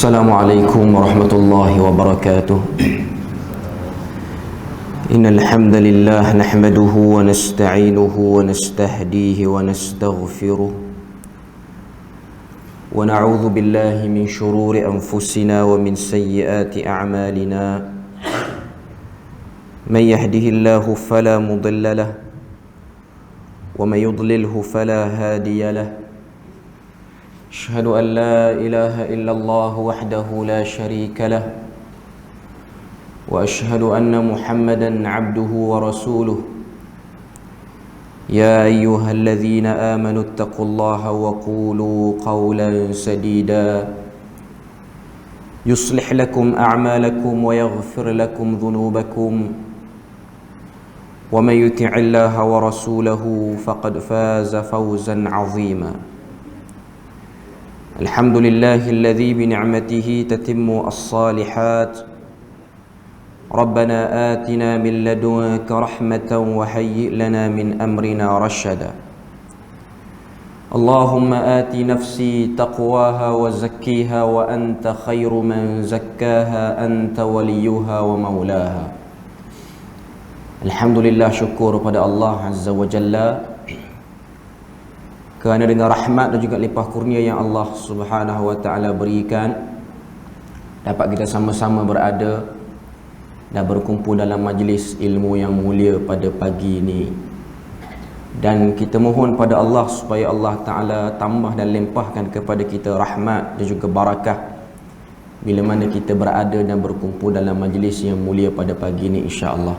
السلام عليكم ورحمة الله وبركاته. إن الحمد لله نحمده ونستعينه ونستهديه ونستغفره ونعوذ بالله من شرور أنفسنا ومن سيئات أعمالنا. من يهده الله فلا مضل له ومن يضلله فلا هادي له. أشهد أن لا إله إلا الله وحده لا شريك له وأشهد أن محمدا عبده ورسوله. يا أيها الذين آمنوا اتقوا الله وقولوا قولا سديدا يصلح لكم أعمالكم ويغفر لكم ذنوبكم ومن يطع الله ورسوله فقد فاز فوزا عظيما. الحمد لله الذي بنعمته تتم الصالحات. ربنا آتنا من لدنك رحمة وهيئ لنا من أمرنا رشدا. اللهم آت نفسي تقواها وزكيها وأنت خير من زكاها أنت وليها ومولاها. Alhamdulillah, syukur pada Allah Azza wa Jalla kerana dengan rahmat dan juga limpah kurnia yang Allah Subhanahu wa Ta'ala berikan, dapat kita sama-sama berada dan berkumpul dalam majlis ilmu yang mulia pada pagi ini. Dan kita mohon pada Allah supaya Allah Ta'ala tambah dan limpahkan kepada kita rahmat dan juga barakah bila mana kita berada dan berkumpul dalam majlis yang mulia pada pagi ini, insya-Allah.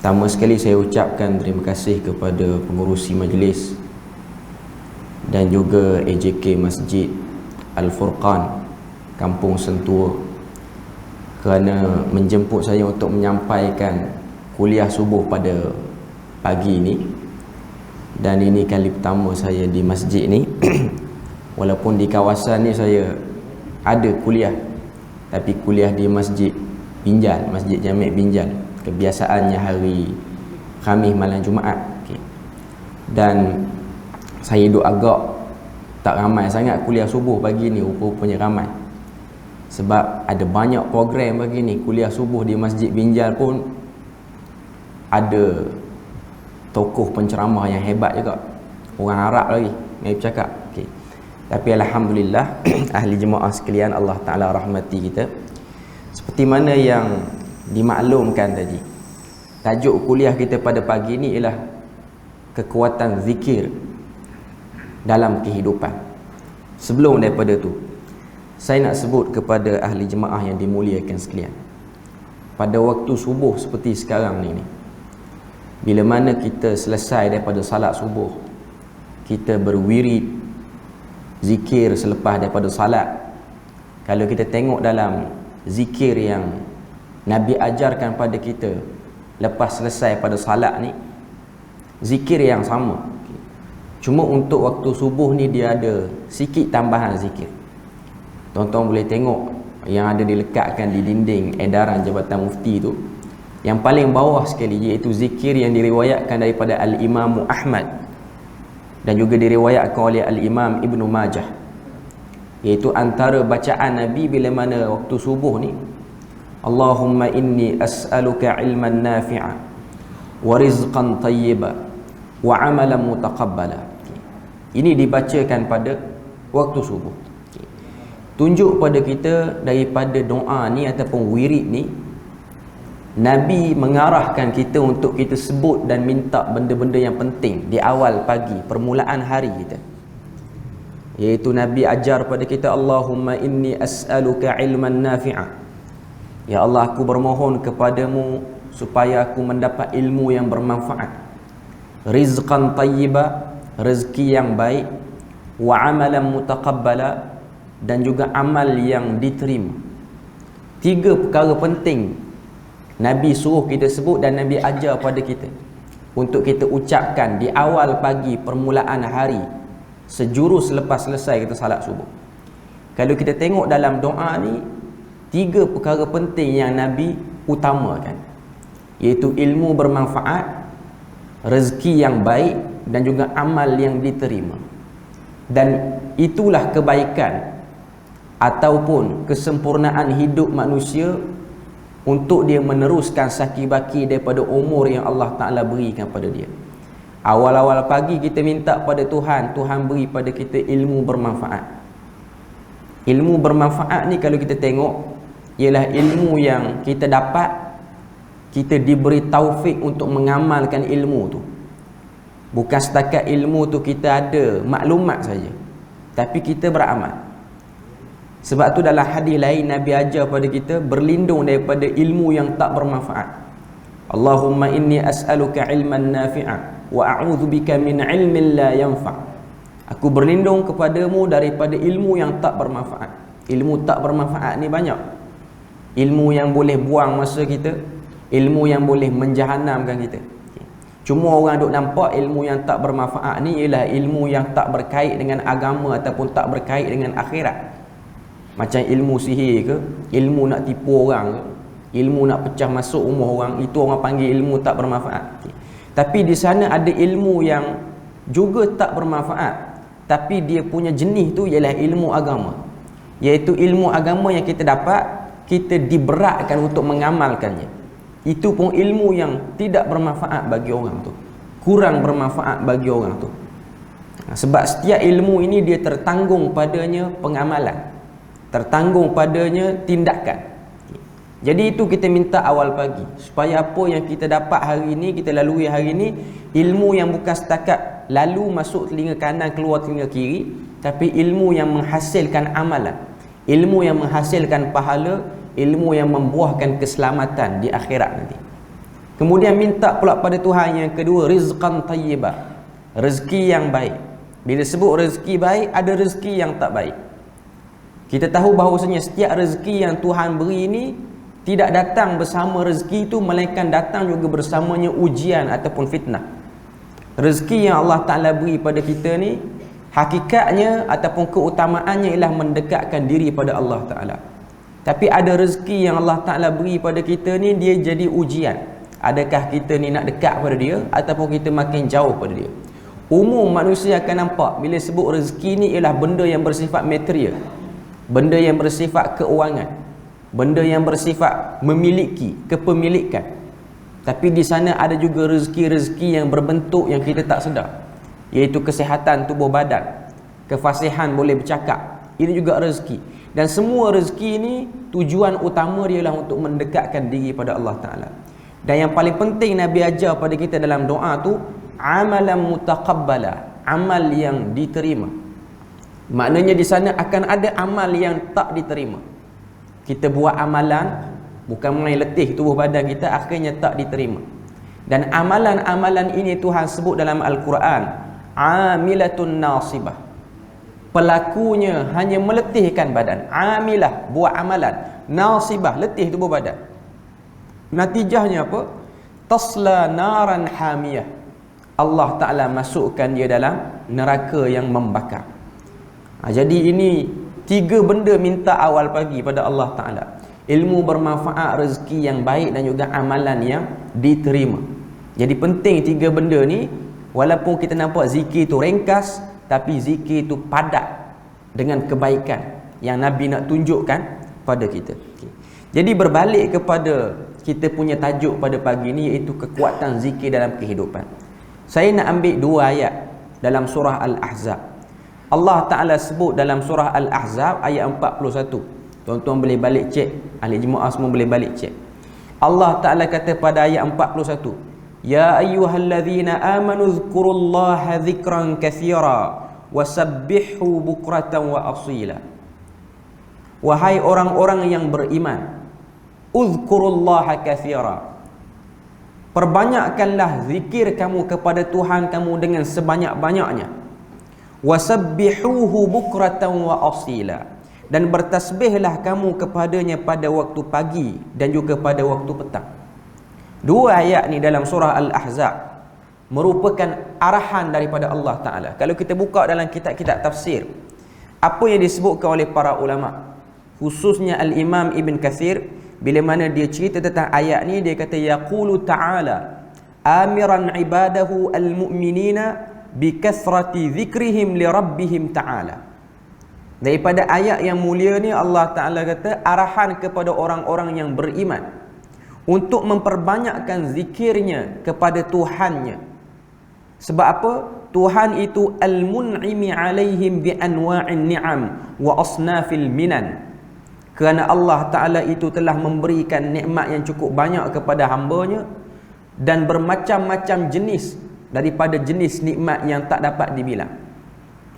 Pertama sekali saya ucapkan terima kasih kepada pengurusi majlis dan juga AJK Masjid Al-Furqan Kampung Sentua kerana menjemput saya untuk menyampaikan kuliah subuh pada pagi ini. Dan ini kali pertama saya di masjid ni. Walaupun di kawasan ni saya ada kuliah, tapi kuliah di Masjid Binjal, Masjid Jami' Binjal. Kebiasaannya hari Khamis malam Jumaat. Dan saya duduk agak tak ramai sangat kuliah subuh pagi ni, rupanya ramai. Sebab ada banyak program pagi ni. Kuliah subuh di Masjid Binjal pun ada tokoh penceramah yang hebat juga, orang Arab lagi yang bercakap. Tapi Alhamdulillah ahli jemaah sekalian, Allah Ta'ala rahmati kita. Seperti mana yang dimaklumkan tadi, tajuk kuliah kita pada pagi ni ialah kekuatan zikir dalam kehidupan. Sebelum daripada tu, saya nak sebut kepada ahli jemaah yang dimuliakan sekalian, pada waktu subuh seperti sekarang ni, bila mana kita selesai daripada salat subuh, kita berwirid zikir selepas daripada salat. Kalau kita tengok dalam zikir yang Nabi ajarkan pada kita lepas selesai pada salat ni, zikir yang sama. Cuma untuk waktu subuh ni dia ada sikit tambahan zikir. Tuan-tuan boleh tengok yang ada dilekatkan di dinding edaran Jabatan Mufti tu. Yang paling bawah sekali iaitu zikir yang diriwayatkan daripada Al-Imam Ahmad dan juga diriwayatkan oleh Al-Imam Ibnu Majah. Iaitu antara bacaan Nabi bila mana waktu subuh ni, Allahumma inni as'aluka ilman nafi'a wa rizqan tayyiba wa amalan mutaqabbala. Ini dibacakan pada waktu subuh. Tunjuk pada kita daripada doa ni ataupun wirid ni, Nabi mengarahkan kita untuk kita sebut dan minta benda-benda yang penting di awal pagi, permulaan hari kita. Iaitu Nabi ajar pada kita, Allahumma inni as'aluka ilman nafi'a. Ya Allah, aku bermohon kepadamu supaya aku mendapat ilmu yang bermanfaat. Rizqan tayyiba, rezeki yang baik. Wa amalan mutaqabbala, dan juga amal yang diterima. 3 perkara penting Nabi suruh kita sebut dan Nabi ajar pada kita untuk kita ucapkan di awal pagi, permulaan hari, sejurus selepas selesai kita salat subuh. Kalau kita tengok dalam doa ni, 3 perkara penting yang Nabi utamakan, iaitu ilmu bermanfaat, rezeki yang baik, dan juga amal yang diterima. Dan itulah kebaikan ataupun kesempurnaan hidup manusia untuk dia meneruskan saki-baki daripada umur yang Allah Ta'ala berikan pada dia. Awal-awal pagi kita minta pada Tuhan, Tuhan beri pada kita ilmu bermanfaat. Ilmu bermanfaat ni kalau kita tengok, ialah ilmu yang kita dapat, kita diberi taufik untuk mengamalkan ilmu tu. Bukan setakat ilmu tu kita ada maklumat saja, tapi kita beramal. Sebab tu dalam hadis lain Nabi ajar pada kita berlindung daripada ilmu yang tak bermanfaat. Allahumma inni as'aluka ilman nafi'a wa a'udzu bika min ilmin la yanfa'. Aku berlindung kepadamu daripada ilmu yang tak bermanfaat. Ilmu tak bermanfaat ni banyak. Ilmu yang boleh buang masa kita, ilmu yang boleh menjahanamkan kita. Cuma orang duk nampak ilmu yang tak bermanfaat ni ialah ilmu yang tak berkait dengan agama ataupun tak berkait dengan akhirat. Macam ilmu sihir ke, ilmu nak tipu orang ke, ilmu nak pecah masuk rumah orang, itu orang panggil ilmu tak bermanfaat. Tapi di sana ada ilmu yang juga tak bermanfaat, tapi dia punya jenis tu ialah ilmu agama. Iaitu ilmu agama yang kita dapat, kita diberatkan untuk mengamalkannya. Itu pun ilmu yang tidak bermanfaat bagi orang tu, kurang bermanfaat bagi orang tu. Sebab setiap ilmu ini dia tertanggung padanya pengamalan, tertanggung padanya tindakan. Jadi itu kita minta awal pagi, supaya apa yang kita dapat hari ini, kita lalui hari ini, ilmu yang bukan setakat lalu masuk telinga kanan keluar telinga kiri, tapi ilmu yang menghasilkan amalan, ilmu yang menghasilkan pahala, ilmu yang membuahkan keselamatan di akhirat nanti. Kemudian minta pula pada Tuhan yang kedua, rizqan tayyibah, rezeki yang baik. Bila sebut rezeki baik, ada rezeki yang tak baik. Kita tahu bahawasanya setiap rezeki yang Tuhan beri ini tidak datang bersama rezeki itu, melainkan datang juga bersamanya ujian ataupun fitnah. Rezeki yang Allah Ta'ala beri pada kita ni, hakikatnya ataupun keutamaannya ialah mendekatkan diri pada Allah Ta'ala. Tapi ada rezeki yang Allah Ta'ala beri pada kita ni, dia jadi ujian. Adakah kita ni nak dekat pada dia ataupun kita makin jauh pada dia. Umum manusia akan nampak bila sebut rezeki ni ialah benda yang bersifat material, benda yang bersifat keuangan, benda yang bersifat memiliki, kepemilikan. Tapi di sana ada juga rezeki-rezeki yang berbentuk yang kita tak sedar, iaitu kesihatan tubuh badan, kefasihan boleh bercakap. Ini juga rezeki. Dan semua rezeki ini tujuan utama dia ialah untuk mendekatkan diri pada Allah Ta'ala. Dan yang paling penting Nabi ajar pada kita dalam doa tu, amalan mutaqabbala, amal yang diterima. Maknanya di sana akan ada amal yang tak diterima. Kita buat amalan, bukan main letih tubuh badan kita, akhirnya tak diterima. Dan amalan-amalan ini Tuhan sebut dalam Al-Quran, amilatun nasibah. Pelakunya hanya meletihkan badan. Amilah, buat amalan. Nasibah, letih tubuh badan. Natijahnya apa? Tasla naran hamiyah. Allah Ta'ala masukkan dia dalam neraka yang membakar. Jadi ini 3 benda minta awal pagi pada Allah Ta'ala. Ilmu bermanfaat, rezeki yang baik dan juga amalan yang diterima. Jadi penting 3 benda ni. Walaupun kita nampak zikir tu ringkas, tapi zikir itu padat dengan kebaikan yang Nabi nak tunjukkan pada kita. Jadi berbalik kepada kita punya tajuk pada pagi ini, iaitu kekuatan zikir dalam kehidupan. Saya nak ambil 2 ayat dalam surah Al-Ahzab. Allah Ta'ala sebut dalam surah Al-Ahzab ayat 41. Tuan-tuan boleh balik cek, ahli jemaah semua boleh balik cek. Allah Ta'ala kata pada ayat 41, Ya ayyuhalladzina amanu dzkurullaha dzikran katsira wasabbihu bukratan wa asila. Wahai orang-orang yang beriman, uzkurullaha katsira, perbanyakkanlah zikir kamu kepada Tuhan kamu dengan sebanyak-banyaknya. Wasabbihuhu bukratan wa asila, dan bertasbihlah kamu kepadanya pada waktu pagi dan juga pada waktu petang. 2 ayat ni dalam surah Al-Ahzab merupakan arahan daripada Allah Ta'ala. Kalau kita buka dalam kitab-kitab tafsir, apa yang disebutkan oleh para ulama, khususnya Al-Imam Ibn Kathir, bila mana dia cerita tentang ayat ni, dia kata yaqulu ta'ala amiran ibadahu al-mu'minina bi kathrati dzikrihim li rabbihim ta'ala. Daripada ayat yang mulia ni Allah Ta'ala kata arahan kepada orang-orang yang beriman untuk memperbanyakkan zikirnya kepada Tuhannya. Sebab apa? Tuhan itu al-mun'imi alaihim bi anwa'in ni'am wa asnafil minan. Kerana Allah Ta'ala itu telah memberikan nikmat yang cukup banyak kepada hamba-Nya dan bermacam-macam jenis daripada jenis nikmat yang tak dapat dibilang.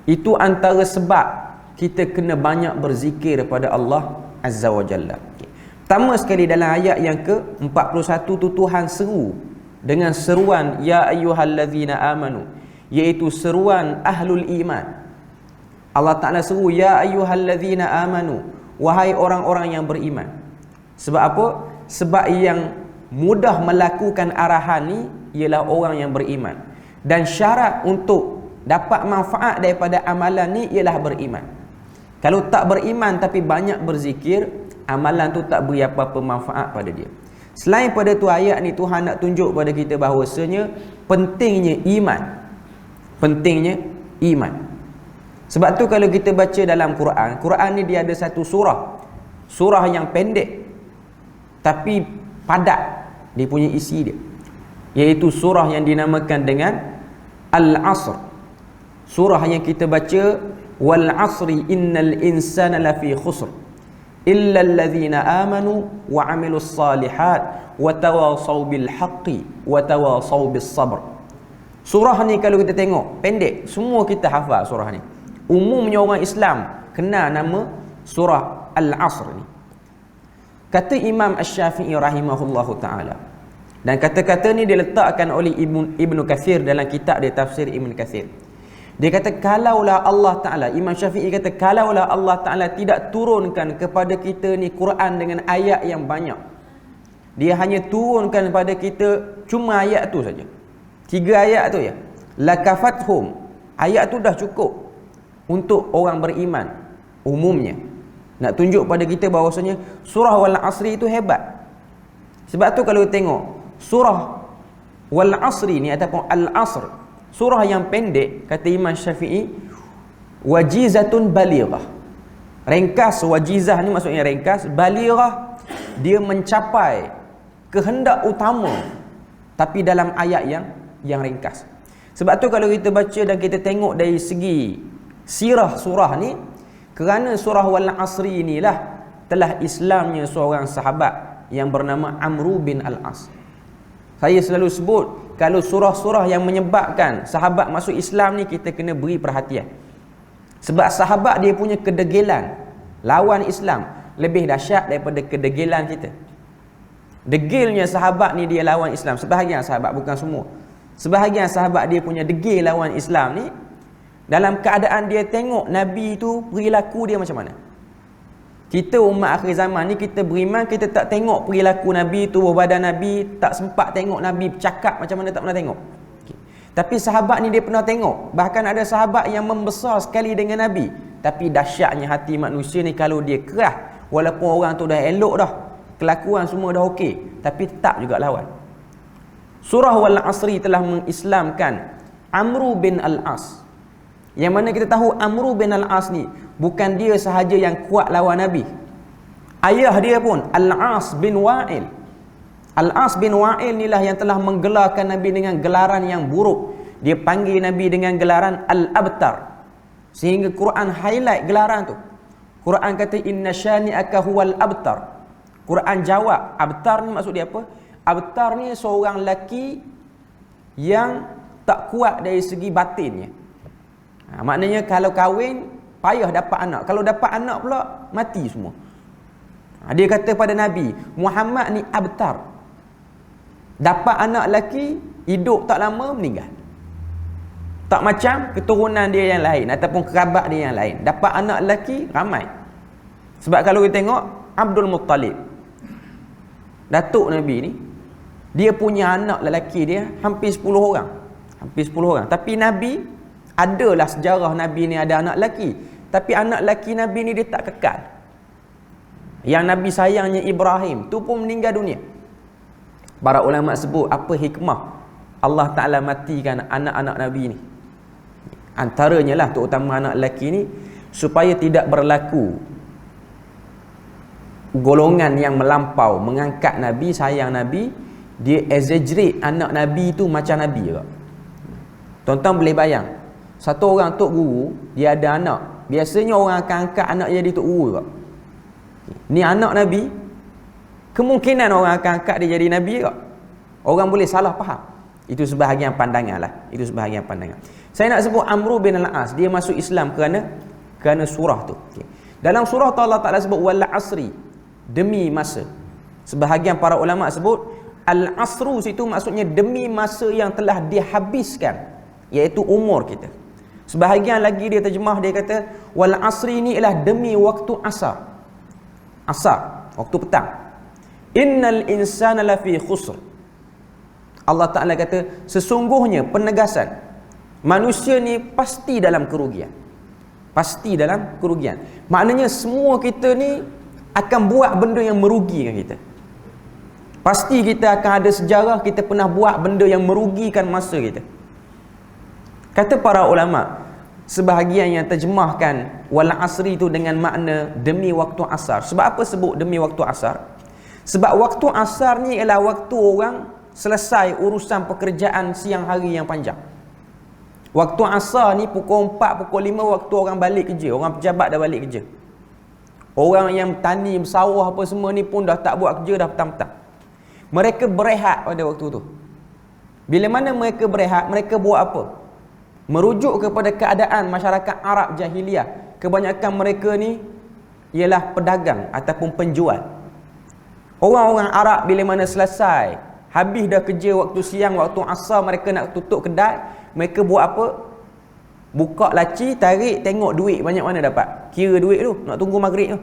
Itu antara sebab kita kena banyak berzikir kepada Allah Azza wa Jalla. Pertama sekali dalam ayat yang ke-41 tu Tuhan seru dengan seruan ya ayyuhallazina amanu, iaitu seruan ahlul iman. Allah Ta'ala seru ya ayyuhallazina amanu, wahai orang-orang yang beriman. Sebab apa? Sebab yang mudah melakukan arahan ni ialah orang yang beriman. Dan syarat untuk dapat manfaat daripada amalan ni ialah beriman. Kalau tak beriman tapi banyak berzikir, amalan tu tak beri apa-apa manfaat pada dia. Selain pada tu ayat ni Tuhan nak tunjuk pada kita bahawasanya pentingnya iman. Pentingnya iman. Sebab tu kalau kita baca dalam Quran, Quran ni dia ada satu surah. Surah yang pendek tapi padat dia punya isi dia. Iaitu surah yang dinamakan dengan Al-Asr. Surah yang kita baca wal asri innal insana lafi khusr illa alladhina amanu wa amilus salihat wa tawasaw bil haqqi wa tawasaw bis sabr. Surah ni kalau kita tengok pendek, semua kita hafal surah ni. Umumnya orang Islam kenal nama surah Al-Asr ni. Kata Imam Asy-Syafi'i rahimahullahu taala, dan kata-kata ni diletakkan oleh Ibnu Katsir dalam kitab dia tafsir Ibnu Katsir. Dia kata kalaulah Allah Ta'ala, Imam Syafi'i kata kalaulah Allah Ta'ala tidak turunkan kepada kita ni Quran dengan ayat yang banyak, dia hanya turunkan kepada kita cuma ayat tu saja, 3 ayat tu ya, lakafathum, ayat tu dah cukup untuk orang beriman umumnya. Nak tunjuk pada kita bahawasanya surah Wal Asri itu hebat. Sebab tu kalau tengok surah Wal Asri ni ataupun Al-Asr, surah yang pendek, kata Imam Syafi'i, wajizatun balighah. Ringkas, wajizah ni maksudnya ringkas, balighah dia mencapai kehendak utama tapi dalam ayat yang ringkas. Sebab tu kalau kita baca dan kita tengok dari segi sirah surah ni, kerana surah Wal Asri inilah telah Islamnya seorang sahabat yang bernama Amru bin Al-As. Saya selalu sebut, kalau surah-surah yang menyebabkan sahabat masuk Islam ni kita kena beri perhatian. Sebab sahabat dia punya kedegilan lawan Islam lebih dahsyat daripada kedegilan kita. Degilnya sahabat ni dia lawan Islam. Sebahagian sahabat, bukan semua. Sebahagian sahabat dia punya degil lawan Islam ni dalam keadaan dia tengok Nabi tu perilaku dia macam mana. Kita umat akhir zaman ni kita beriman, kita tak tengok perilaku Nabi, tubuh badan Nabi, tak sempat tengok Nabi bercakap macam mana, tak pernah tengok. Okay. Tapi sahabat ni dia pernah tengok. Bahkan ada sahabat yang membesar sekali dengan Nabi, tapi dahsyatnya hati manusia ni kalau dia kerah, walaupun orang tu dah elok dah, kelakuan semua dah okey, tapi tetap juga lawan. Surah Wal Asri telah mengislamkan Amru bin Al-As. Yang mana kita tahu Amru bin Al-As ni bukan dia sahaja yang kuat lawan Nabi. Ayah dia pun Al-As bin Wa'il. Al-As bin Wa'il inilah yang telah menggelarkan Nabi dengan gelaran yang buruk. Dia panggil Nabi dengan gelaran Al-Abtar. Sehingga Quran highlight gelaran tu. Quran kata inna syani'aka huwal abtar. Quran jawab, abtar ni maksud dia apa? Abtar ni seorang lelaki yang tak kuat dari segi batinnya. Maknanya kalau kahwin payah dapat anak, kalau dapat anak pula mati semua. Dia kata pada Nabi, Muhammad ni abtar. Dapat anak lelaki, hidup tak lama meninggal. Tak macam keturunan dia yang lain ataupun kerabat dia yang lain. Dapat anak lelaki ramai. Sebab kalau kita tengok Abdul Muttalib, datuk Nabi ni, dia punya anak lelaki dia hampir 10 orang. Hampir 10 orang. Tapi Nabi, adalah sejarah Nabi ni ada anak lelaki, tapi anak lelaki Nabi ni dia tak kekal. Yang Nabi sayangnya Ibrahim tu pun meninggal dunia. Para ulama sebut apa hikmah Allah Ta'ala matikan anak-anak Nabi ni. Antaranya lah terutama anak lelaki ni, supaya tidak berlaku golongan yang melampau mengangkat Nabi, sayang Nabi, dia exaggerate anak Nabi tu macam Nabi juga. Tuan-tuan boleh bayang, satu orang tok guru, dia ada anak, biasanya orang akan angkat anak jadi tok guru juga. Ni anak Nabi, kemungkinan orang akan angkat dia jadi Nabi juga. Orang boleh salah faham. Itu sebahagian pandangan lah. Itu sebahagian pandangan. Saya nak sebut Amr bin al-As, dia masuk Islam kerana surah tu. Okay. Dalam surah tu Allah Ta'ala sebut wal asri, demi masa. Sebahagian para ulama sebut al-asru situ maksudnya demi masa yang telah dihabiskan, iaitu umur kita. Sebahagian lagi dia terjemah, dia kata wal asri ni ialah demi waktu asar. Asar, waktu petang. Innal insana lafi khusr. Allah Ta'ala kata sesungguhnya, penegasan, manusia ni pasti dalam kerugian. Pasti dalam kerugian. Maknanya semua kita ni akan buat benda yang merugikan kita. Pasti kita akan ada sejarah kita pernah buat benda yang merugikan masa kita. Kata para ulama, sebahagian yang terjemahkan wal asri tu dengan makna demi waktu asar. Sebab apa sebut demi waktu asar? Sebab waktu asar ni ialah waktu orang selesai urusan pekerjaan siang hari yang panjang. Waktu asar ni pukul 4, pukul 5 waktu orang balik kerja, orang pejabat dah balik kerja. Orang yang tani, bersawah apa semua ni pun dah tak buat kerja, dah petang-petang. Mereka berehat pada waktu tu. Bila mana mereka berehat, mereka buat apa? Merujuk kepada keadaan masyarakat Arab jahiliah. Kebanyakan mereka ni ialah pedagang ataupun penjual. Orang-orang Arab bila mana selesai, habis dah kerja waktu siang, waktu asar, mereka nak tutup kedai, mereka buat apa? Buka laci, tarik, tengok duit banyak mana dapat. Kira duit tu, nak tunggu maghrib tu.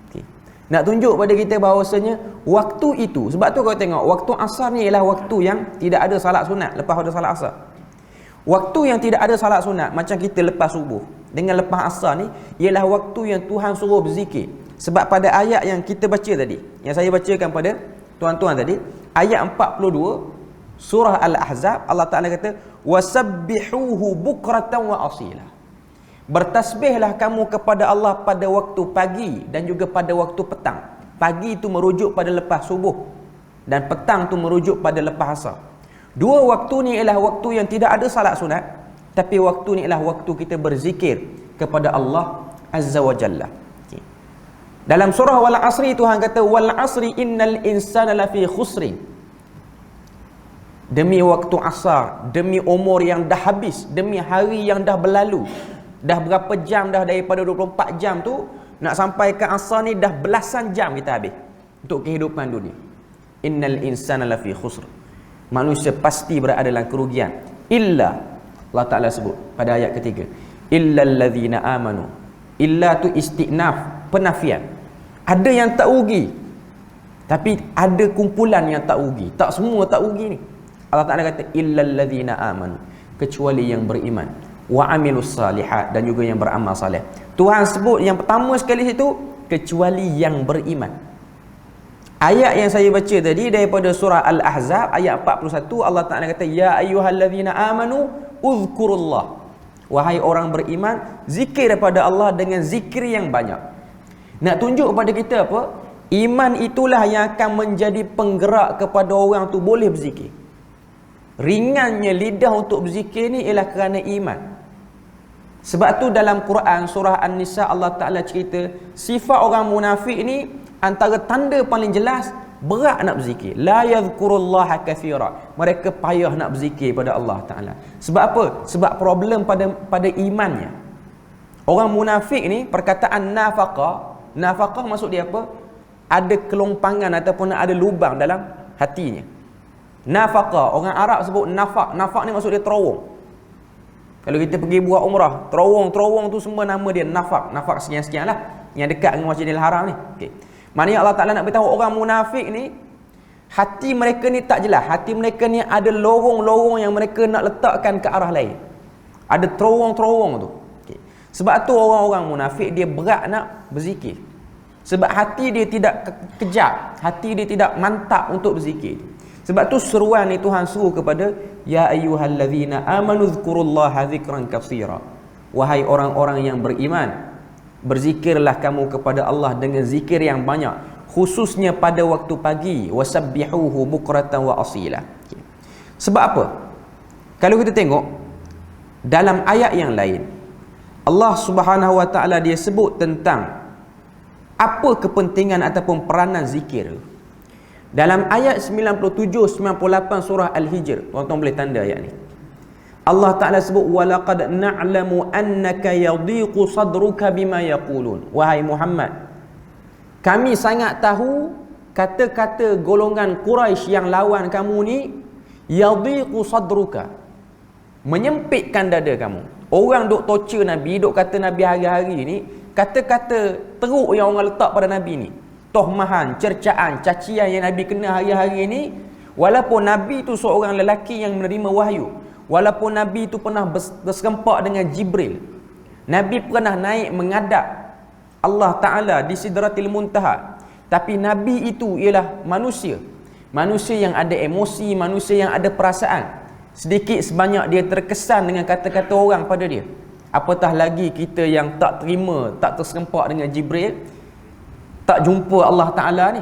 Okay. Nak tunjuk pada kita bahawasanya waktu itu, sebab tu kau tengok, waktu asar ni ialah waktu yang tidak ada salat sunat lepas ada salat asar. Waktu yang tidak ada salat sunat, macam kita lepas subuh dengan lepas asar ni, ialah waktu yang Tuhan suruh berzikir. Sebab pada ayat yang kita baca tadi, yang saya bacakan pada tuan-tuan tadi, ayat 42 surah Al-Ahzab, Allah Ta'ala kata wasabbihuhu bukratan wa asila. Bertasbihlah kamu kepada Allah pada waktu pagi dan juga pada waktu petang. Pagi itu merujuk pada lepas subuh dan petang tu merujuk pada lepas asar. Dua waktu ni ialah waktu yang tidak ada salat sunat, tapi waktu ni ialah waktu kita berzikir kepada Allah Azza wa Jalla. Okay. Dalam surah Wal Asri, Tuhan kata wal asri innal insana lafi khusrin. Demi waktu asar, demi umur yang dah habis, demi hari yang dah berlalu. Dah berapa jam dah, daripada 24 jam tu nak sampai ke asar ni dah belasan jam kita habis untuk kehidupan dunia. Innal insana lafi khusr. Manusia pasti berada dalam kerugian. Illa, Allah Ta'ala sebut pada ayat ketiga, illal ladzina amanu. Illa tu istinaf, penafian. Ada yang tak rugi, tapi ada kumpulan yang tak rugi. Tak semua tak rugi ni. Allah Ta'ala kata illal ladzina amanu, kecuali yang beriman, wa amilus salihat, dan juga yang beramal saleh. Tuhan sebut yang pertama sekali situ, kecuali yang beriman. Ayat yang saya baca tadi daripada surah Al-Ahzab ayat 41, Allah Ta'ala kata ya ayyuhallazina amanu uzkurullah. Wahai orang beriman, zikir daripada Allah dengan zikir yang banyak. Nak tunjuk kepada kita apa? Iman itulah yang akan menjadi penggerak kepada orang tu boleh berzikir. Ringannya lidah untuk berzikir ni ialah kerana iman. Sebab tu dalam Quran surah An-Nisa, Allah Ta'ala cerita sifat orang munafik ni, antara tanda paling jelas, berat nak berzikir. La yadhkurullaha kathira. Mereka payah nak berzikir pada Allah Ta'ala. Sebab apa? Sebab problem pada imannya. Orang munafik ni, perkataan nafaqah maksud dia apa? Ada kelompangan ataupun ada lubang dalam hatinya. Nafaqah, orang Arab sebut nafaq. Nafaq ni maksud dia terowong. Kalau kita pergi buat umrah, terowong tu semua nama dia nafaq. Nafaq sekian-sekian lah, yang dekat dengan Masjidil Haram ni. Okay. Maknanya Allah Ta'ala nak beritahu orang munafik ni, hati mereka ni tak jelas. Hati mereka ni ada lorong-lorong yang mereka nak letakkan ke arah lain. Ada terowong-terowong tu. Okay. Sebab tu orang-orang munafik dia berat nak berzikir. Sebab hati dia tidak kejap, hati dia tidak mantap untuk berzikir. Sebab tu seruan ni Tuhan suruh kepada ya ayyuhallazina amanu dzkurullaha dzikran katsira. Wahai orang-orang yang beriman, berzikirlah kamu kepada Allah dengan zikir yang banyak, khususnya pada waktu pagi. Wasabbihuhu bukratan wa asila. Sebab apa? Kalau kita tengok dalam ayat yang lain, Allah Subhanahu wa taala dia sebut tentang apa kepentingan ataupun peranan zikir. Dalam ayat 97-98 surah Al-Hijr, tuan-tuan boleh tanda ayat ni. Allah Ta'ala sebut, وَلَقَدْ نَعْلَمُ أَنَّكَ يَضِيقُ صَدْرُكَ بِمَا يَقُولُونَ. Wahai Muhammad, kami sangat tahu kata-kata golongan Quraisy yang lawan kamu ni, يَضِيقُ صَدْرُكَ, menyempitkan dada kamu. Orang duk torture Nabi, duk kata Nabi hari-hari ni, kata-kata teruk yang orang letak pada Nabi ni, tohmahan, cercaan, cacian yang Nabi kena hari-hari ni. Walaupun Nabi tu seorang lelaki yang menerima wahyu, walaupun Nabi itu pernah berserempak dengan Jibril, Nabi pernah naik menghadap Allah Ta'ala di Sidratil Muntaha, tapi Nabi itu ialah manusia. Manusia yang ada emosi, manusia yang ada perasaan. Sedikit sebanyak dia terkesan dengan kata-kata orang pada dia. Apatah lagi kita yang tak terima, tak terserempak dengan Jibril, tak jumpa Allah Ta'ala ni.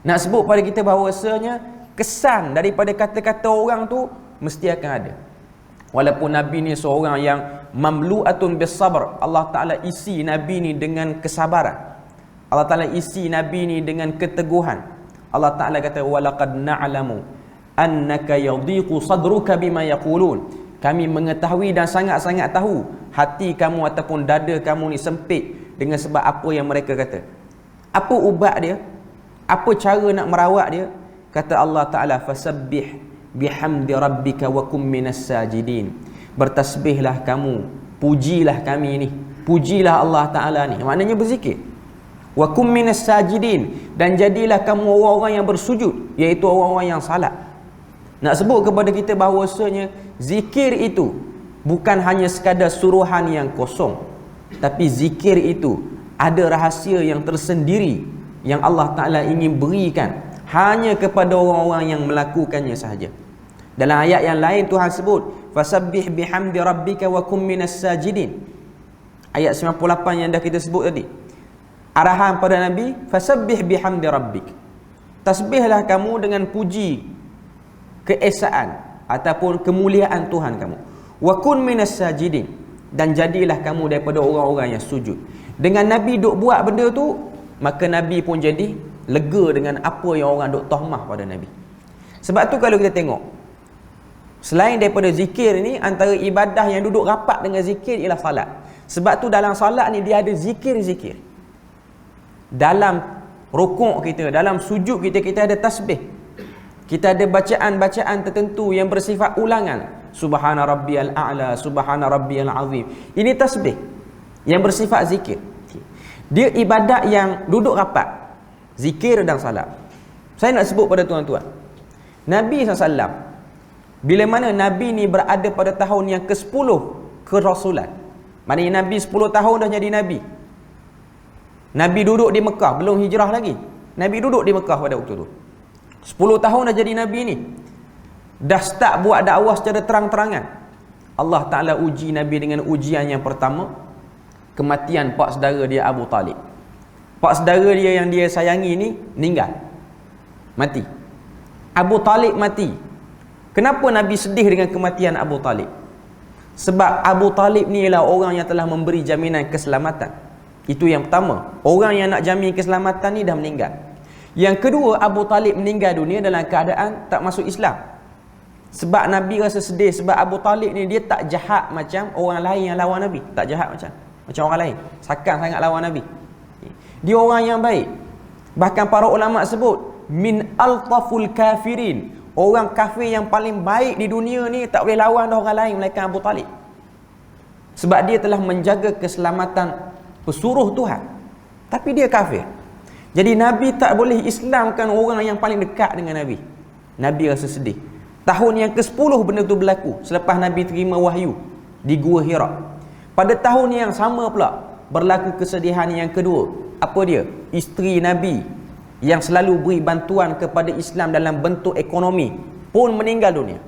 Nak sebut pada kita bahawasanya kesan daripada kata-kata orang tu mesti akan ada. Walaupun Nabi ni seorang yang mamlu'atun bis sabr, Allah Ta'ala isi Nabi ni dengan kesabaran, Allah Ta'ala isi Nabi ni dengan keteguhan. Allah Ta'ala kata, walaqad na'lamu annaka yadhiqu sadruka bima yaqulun. Kami mengetahui dan sangat-sangat tahu hati kamu ataupun dada kamu ni sempit dengan sebab apa yang mereka kata. Apa ubat dia? Apa cara nak merawat dia? Kata Allah Ta'ala, fasabbih bihamdi rabbika wa kum minas sajidin. Bertasbihlah kamu, pujilah kami ni, pujilah Allah Ta'ala ni, maknanya berzikir. Wa kum minas sajidin, dan jadilah kamu orang-orang yang bersujud, iaitu orang-orang yang salat. Nak sebut kepada kita bahawasanya zikir itu bukan hanya sekadar suruhan yang kosong, tapi zikir itu ada rahsia yang tersendiri yang Allah Ta'ala ingin berikan hanya kepada orang-orang yang melakukannya sahaja. Dalam ayat yang lain Tuhan sebut, fasabbih bihamdi rabbika wa kum minas sajidin. Ayat 98 yang dah kita sebut tadi. Arahan pada Nabi, fasabbih bihamdi rabbik. Tasbihlah kamu dengan puji keesaan ataupun kemuliaan Tuhan kamu. Wa kun minas sajidin, dan jadilah kamu daripada orang-orang yang sujud. Dengan Nabi duk buat benda tu, maka Nabi pun jadi lega dengan apa yang orang duk tahmah pada Nabi. Sebab tu kalau kita tengok, selain daripada zikir ni, antara ibadah yang duduk rapat dengan zikir ialah salat. Sebab tu dalam salat ni dia ada zikir-zikir. Dalam rukuk kita, dalam sujud kita, kita ada tasbih. Kita ada bacaan-bacaan tertentu yang bersifat ulangan. Subhana rabbiyal a'la, subhana rabbiyal azim. Ini tasbih yang bersifat zikir. Dia ibadat yang duduk rapat, zikir dan salat. Saya nak sebut pada tuan-tuan, Nabi SAW, bila mana Nabi ni berada pada tahun yang ke-10 kerasulan, maknanya Nabi 10 tahun dah jadi Nabi. Nabi duduk di Mekah, belum hijrah lagi. Nabi duduk di Mekah pada waktu tu. 10 tahun dah jadi Nabi ni, dah start buat dakwah secara terang-terangan. Allah Ta'ala uji Nabi dengan ujian yang pertama, kematian pak saudara dia Abu Talib. Pak saudara dia yang dia sayangi ni meninggal, mati. Abu Talib mati. Kenapa Nabi sedih dengan kematian Abu Talib? Sebab Abu Talib ni ialah orang yang telah memberi jaminan keselamatan. Itu yang pertama. Orang yang nak jamin keselamatan ni dah meninggal. Yang kedua, Abu Talib meninggal dunia dalam keadaan tak masuk Islam. Sebab Nabi rasa sedih, sebab Abu Talib ni dia tak jahat macam orang lain yang lawan Nabi. Tak jahat macam orang lain, sakang sangat lawan Nabi. Dia orang yang baik. Bahkan para ulama sebut min altaful kafirin, orang kafir yang paling baik di dunia ni tak boleh lawan orang lain melainkan Abu Talib. Sebab dia telah menjaga keselamatan pesuruh Tuhan, tapi dia kafir. Jadi Nabi tak boleh Islamkan orang yang paling dekat dengan Nabi. Nabi rasa sedih. Tahun yang ke-10 benda tu berlaku, selepas Nabi terima wahyu di Gua Hira. Pada tahun yang sama pula berlaku kesedihan yang kedua. Apa dia? Isteri Nabi yang selalu beri bantuan kepada Islam dalam bentuk ekonomi pun meninggal dunia.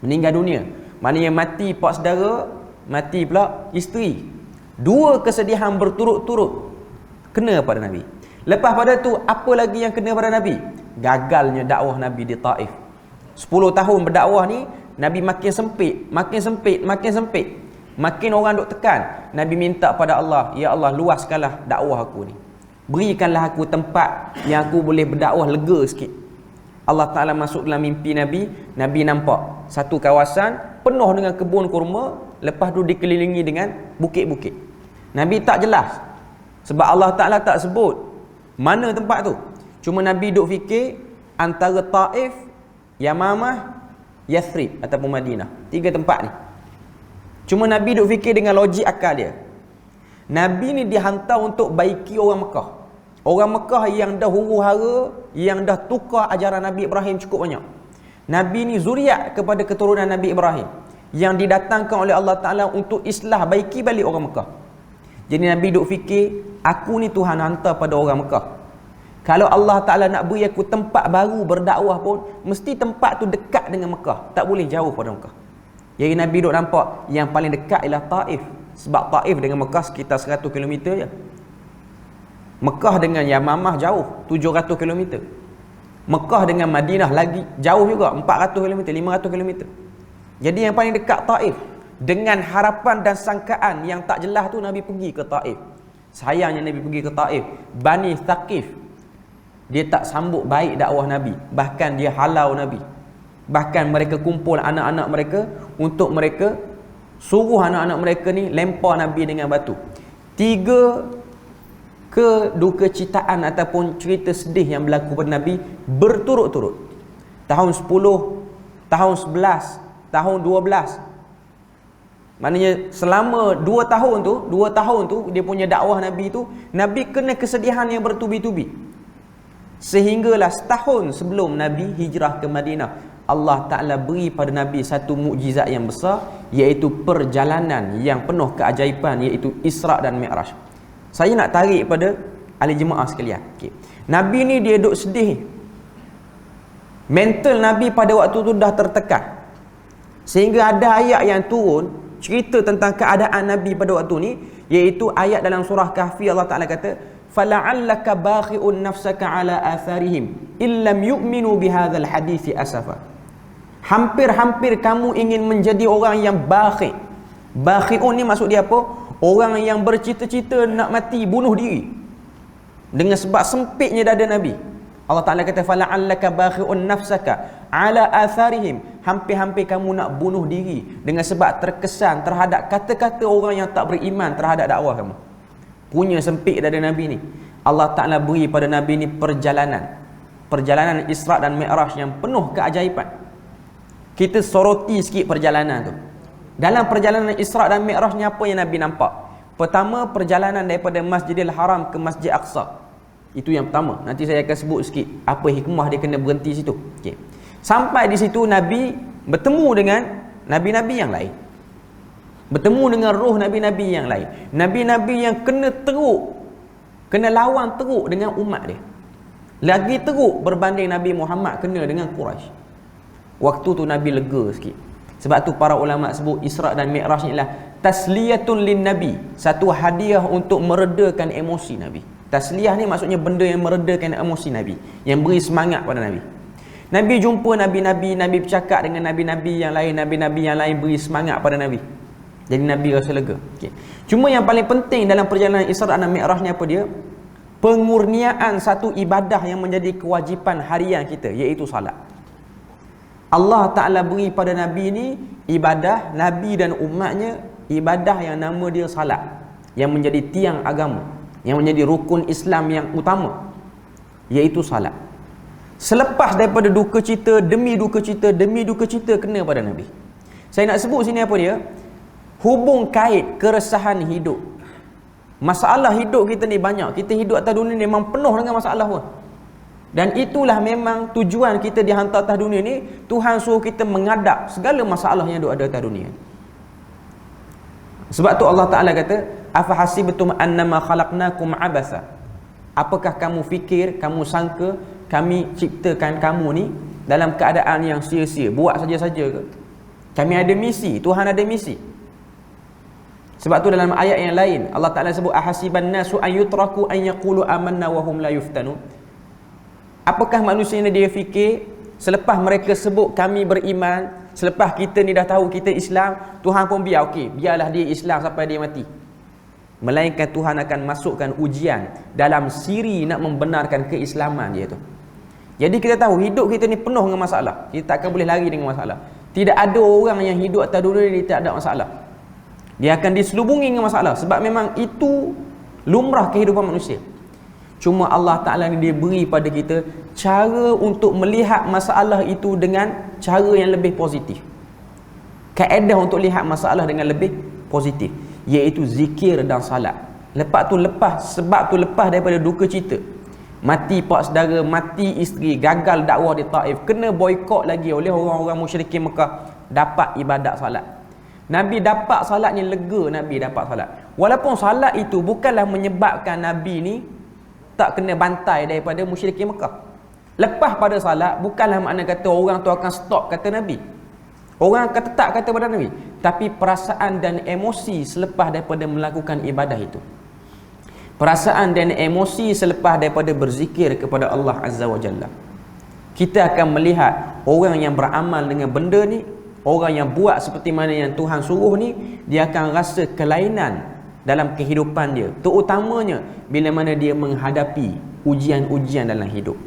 Meninggal dunia, maknanya mati pak saudara, mati pula isteri. Dua kesedihan berturut-turut kena pada Nabi. Lepas pada tu, apa lagi yang kena pada Nabi? Gagalnya dakwah Nabi di Taif. 10 tahun berdakwah ni, Nabi makin sempit, makin sempit, makin sempit. Makin orang duk tekan. Nabi minta pada Allah, ya Allah, luaskanlah dakwah aku ni. Berikanlah aku tempat yang aku boleh berdakwah lega sikit. Allah Ta'ala masuk dalam mimpi Nabi. Nabi nampak satu kawasan penuh dengan kebun kurma, lepas tu dikelilingi dengan bukit-bukit. Nabi tak jelas, sebab Allah Ta'ala tak sebut mana tempat tu. Cuma Nabi duk fikir antara Taif, Yamamah, Yathrib ataupun Madinah. 3 tempat ni. Cuma Nabi duk fikir dengan logik akal dia. Nabi ni dihantar untuk baiki orang Mekah. Orang Mekah yang dah huru-hara, yang dah tukar ajaran Nabi Ibrahim cukup banyak. Nabi ni zuriat kepada keturunan Nabi Ibrahim, yang didatangkan oleh Allah Ta'ala untuk islah, baiki balik orang Mekah. Jadi Nabi duk fikir, aku ni Tuhan hantar pada orang Mekah. Kalau Allah Ta'ala nak beri aku tempat baru berdakwah pun, mesti tempat tu dekat dengan Mekah, tak boleh jauh pada Mekah. Jadi Nabi duk nampak yang paling dekat ialah Taif. Sebab Taif dengan Mekah sekitar 100 km je. Mekah dengan Yamamah jauh, 700 km. Mekah dengan Madinah lagi jauh juga, 400 km, 500 km. Jadi yang paling dekat Taif. Dengan harapan dan sangkaan yang tak jelas tu, Nabi pergi ke Taif. Sayangnya Nabi pergi ke Taif, Bani Thaqif, dia tak sambut baik dakwah Nabi. Bahkan dia halau Nabi. Bahkan mereka kumpul anak-anak mereka untuk mereka suruh anak-anak mereka ni lempar Nabi dengan batu. 3 kedukecitaan ataupun cerita sedih yang berlaku pada Nabi berturut-turut. Tahun 10, tahun 11, tahun 12. Maknanya selama 2 tahun tu dia punya dakwah Nabi tu, Nabi kena kesedihan yang bertubi-tubi. Sehinggalah setahun sebelum Nabi hijrah ke Madinah, Allah Ta'ala beri pada Nabi satu mukjizat yang besar, iaitu perjalanan yang penuh keajaiban, iaitu Isra' dan Mi'raj. Saya nak tarik pada ahli jemaah sekalian. Okay. Nabi ni dia duk sedih. Mental Nabi pada waktu tu dah tertekan. Sehingga ada ayat yang turun cerita tentang keadaan Nabi pada waktu ni, iaitu ayat dalam surah Kahfi. Allah Ta'ala kata, "Fala'allaka bakhi'un nafsaka ala atharihim illam yu'minu bihadzal hadithi asafa." Hampir-hampir kamu ingin menjadi orang yang bakhi'. Bakhi'un ni maksud dia apa? Orang yang bercita-cita nak mati, bunuh diri. Dengan sebab sempitnya dada Nabi. Allah Ta'ala kata, "Fala'allaka bakhi'un nafsaka ala atharihim." Hampir-hampir kamu nak bunuh diri dengan sebab terkesan terhadap kata-kata orang yang tak beriman terhadap dakwah kamu. Punya sempit dada Nabi ni. Allah Ta'ala beri pada Nabi ni perjalanan Isra' dan Mi'raj yang penuh keajaiban. Kita soroti sikit perjalanan tu. Dalam perjalanan Isra' dan Mi'raj ni, apa yang Nabi nampak? Pertama, perjalanan daripada Masjidil Haram ke Masjid Aqsa. Itu yang pertama. Nanti saya akan sebut sikit apa hikmah dia kena berhenti situ. Okay. Sampai di situ Nabi bertemu dengan Nabi-Nabi yang lain. Bertemu dengan roh Nabi-Nabi yang lain. Nabi-Nabi yang kena teruk, kena lawan teruk dengan umat dia. Lagi teruk berbanding Nabi Muhammad kena dengan Quraisy. Waktu tu Nabi lega sikit. Sebab tu para ulama sebut Isra' dan Mi'raj ni ialah tasliyatun lin Nabi, satu hadiah untuk meredakan emosi Nabi. Tasliyah ni maksudnya benda yang meredakan emosi Nabi, yang beri semangat pada Nabi. Nabi jumpa Nabi-Nabi, Nabi bercakap dengan Nabi-Nabi yang lain, Nabi-Nabi yang lain beri semangat pada Nabi. Jadi Nabi rasa lega. Okay. Cuma yang paling penting dalam perjalanan Isra' dan Mi'raj ni apa dia? Pengurniaan satu ibadah yang menjadi kewajipan harian kita, iaitu salat. Allah Ta'ala beri pada Nabi ni ibadah, Nabi dan umatnya ibadah yang nama dia salat, yang menjadi tiang agama, yang menjadi rukun Islam yang utama, iaitu salat. Selepas daripada duka cita demi duka cita demi duka cita kena pada Nabi. Saya nak sebut sini apa dia? Hubung kait keresahan hidup. Masalah hidup kita ni banyak. Kita hidup atas dunia ni memang penuh dengan masalah pun. Dan itulah memang tujuan kita dihantar atas dunia ni. Tuhan suruh kita menghadap segala masalah yang ada atas dunia. Sebab tu Allah Ta'ala kata, "Afahasibtum annama khalaqnakum abasa." Apakah kamu fikir, kamu sangka kami ciptakan kamu ni dalam keadaan yang sia-sia, buat saja-saja ke? Kami ada misi, Tuhan ada misi. Sebab tu dalam ayat yang lain Allah Ta'ala sebut ahasiban nasu an yutraku an yaqulu amanna wa hum la yuftanun. Apakah manusia ni dia fikir selepas mereka sebut kami beriman, selepas kita ni dah tahu kita Islam, Tuhan pun biar okey, biarlah dia Islam sampai dia mati. Melainkan Tuhan akan masukkan ujian dalam siri nak membenarkan keislaman dia tu. Jadi kita tahu hidup kita ni penuh dengan masalah. Kita takkan boleh lari dengan masalah. Tidak ada orang yang hidup atas dunia ni tak ada masalah. Dia akan diselubungi dengan masalah sebab memang itu lumrah kehidupan manusia. Cuma Allah Ta'ala ni dia beri pada kita cara untuk melihat masalah itu dengan cara yang lebih positif. Kaedah untuk lihat masalah dengan lebih positif, iaitu zikir dan salat. Sebab tu lepas daripada duka cita, mati pak saudara, mati isteri, gagal dakwah di Taif, kena boikot lagi oleh orang-orang musyrikin Mekah, dapat ibadat salat. Nabi dapat salatnya lega, Nabi dapat salat. Walaupun salat itu bukanlah menyebabkan Nabi ni tak kena bantai daripada musyrikin Mekah. Lepas pada salat bukanlah makna kata orang tu akan stop kata Nabi. Orang akan tetap kata pada Nabi, tapi perasaan dan emosi selepas daripada melakukan ibadah itu. Perasaan dan emosi selepas daripada berzikir kepada Allah Azza wa Jalla. Kita akan melihat orang yang beramal dengan benda ni, orang yang buat seperti mana yang Tuhan suruh ni, dia akan rasa kelainan dalam kehidupan dia, terutamanya bila mana dia menghadapi ujian-ujian dalam hidup.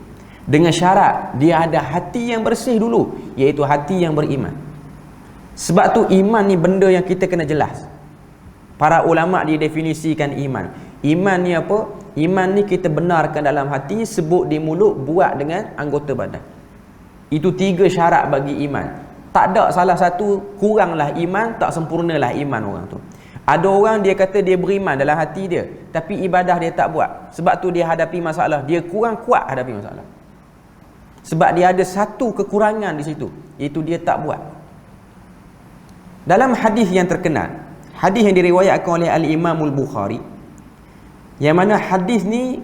Dengan syarat dia ada hati yang bersih dulu, iaitu hati yang beriman. Sebab tu iman ni benda yang kita kena jelas. Para ulama didefinisikan iman. Iman ni apa? Iman ni kita benarkan dalam hati, sebut di mulut, buat dengan anggota badan. Itu 3 syarat bagi iman. Tak ada salah satu, kuranglah iman, tak sempurnalah iman orang tu. Ada orang dia kata dia beriman dalam hati dia, tapi ibadah dia tak buat. Sebab tu dia hadapi masalah, dia kurang kuat hadapi masalah. Sebab dia ada satu kekurangan di situ, iaitu dia tak buat. Dalam hadis yang terkenal, hadis yang diriwayatkan oleh Al-Imam Al-Bukhari, yang mana hadis ni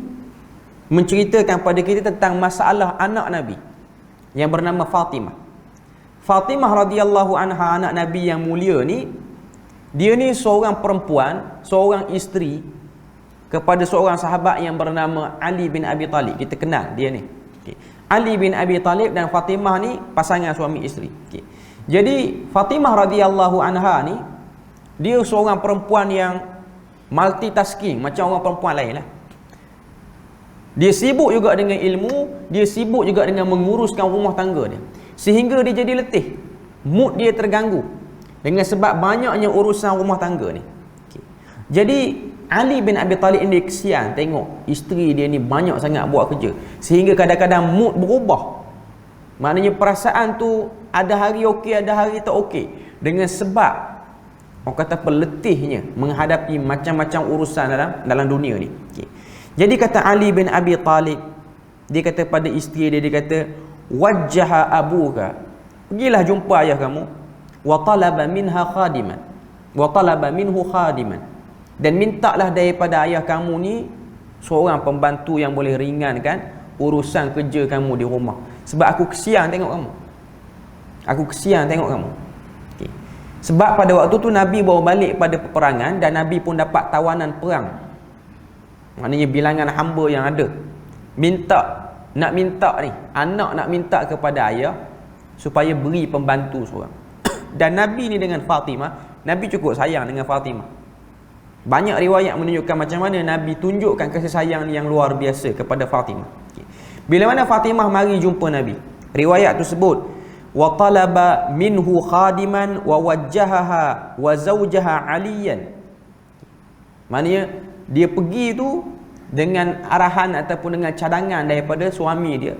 menceritakan pada kita tentang masalah anak Nabi yang bernama Fatimah. Fatimah radhiyallahu anha, anak Nabi yang mulia ni, dia ni seorang perempuan, seorang isteri kepada seorang sahabat yang bernama Ali bin Abi Talib. Kita kenal dia ni. Okay. Ali bin Abi Talib dan Fatimah ni pasangan suami isteri. Okay. Jadi Fatimah radhiyallahu anha ni, dia seorang perempuan yang multitasking macam orang perempuan lain lah. Dia sibuk juga dengan ilmu, dia sibuk juga dengan menguruskan rumah tangga dia, sehingga dia jadi letih, mood dia terganggu dengan sebab banyaknya urusan rumah tangga ni. Okay. Jadi Ali bin Abi Talib ni kesian tengok isteri dia ni banyak sangat buat kerja, sehingga kadang-kadang mood berubah. Maknanya perasaan tu ada hari okey, ada hari tak okey, dengan sebab orang kata peletihnya menghadapi macam-macam urusan dalam dunia ni. Okay. Jadi kata Ali bin Abi Talib, dia kata pada isteri dia, dia kata wajjaha abuka, pergilah jumpa ayah kamu, wa talaba minha khadiman, wa talaba minhu khadiman, dan mintalah daripada ayah kamu ni seorang pembantu yang boleh ringankan urusan kerja kamu di rumah, sebab aku kesian tengok kamu. Aku kesian tengok kamu. Okay. Sebab pada waktu tu Nabi bawa balik pada peperangan, dan Nabi pun dapat tawanan perang. Maknanya bilangan hamba yang ada nak minta ni, anak nak minta kepada ayah supaya beri pembantu seorang. Dan Nabi ni dengan Fatimah, Nabi cukup sayang dengan Fatimah. Banyak riwayat menunjukkan macam mana Nabi tunjukkan kasih sayang yang luar biasa kepada Fatimah. Okay. Bila mana Fatimah mari jumpa Nabi, riwayat tu sebut wa talaba minhu khadiman wa wajjahaha wa zawjaha aliyan. Maknanya dia pergi tu dengan arahan ataupun dengan cadangan daripada suami dia,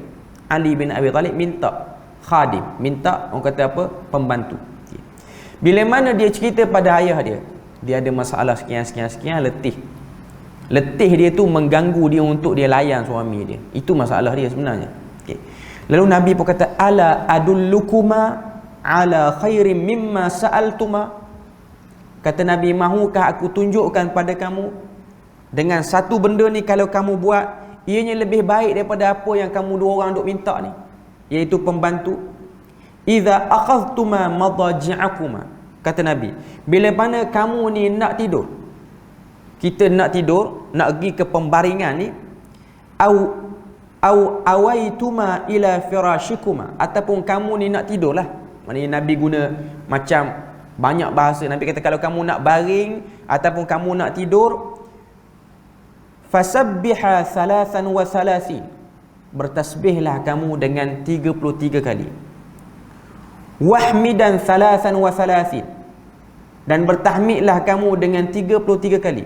Ali bin Abi Talib, minta khadim, minta orang kata apa, pembantu. Okay. Bila mana dia cerita pada ayah dia, dia ada masalah sekian, letih dia tu mengganggu dia untuk dia layan suami dia. Itu masalah dia sebenarnya. Okay. Lalu Nabi pun kata, ala adullukuma ala khairim mimma sa'altuma. Kata Nabi, mahukah aku tunjukkan pada kamu dengan satu benda ni, kalau kamu buat, ianya lebih baik daripada apa yang kamu dua orang duk minta ni, iaitu pembantu. Idza akhadhtuma madaji'akuma, Kata Nabi, bila mana kamu ni nak tidur, kita nak tidur, nak pergi ke pembaringan ni, au awaituma ila firashikuma, ataupun kamu ni nak tidur lah. Maknanya Nabi guna macam banyak bahasa. Nabi kata kalau kamu nak baring ataupun kamu nak tidur, fasabbiha 33, bertasbihlah kamu dengan 33 kali. Wahmidan 33, dan bertahmidlah kamu dengan 33 kali.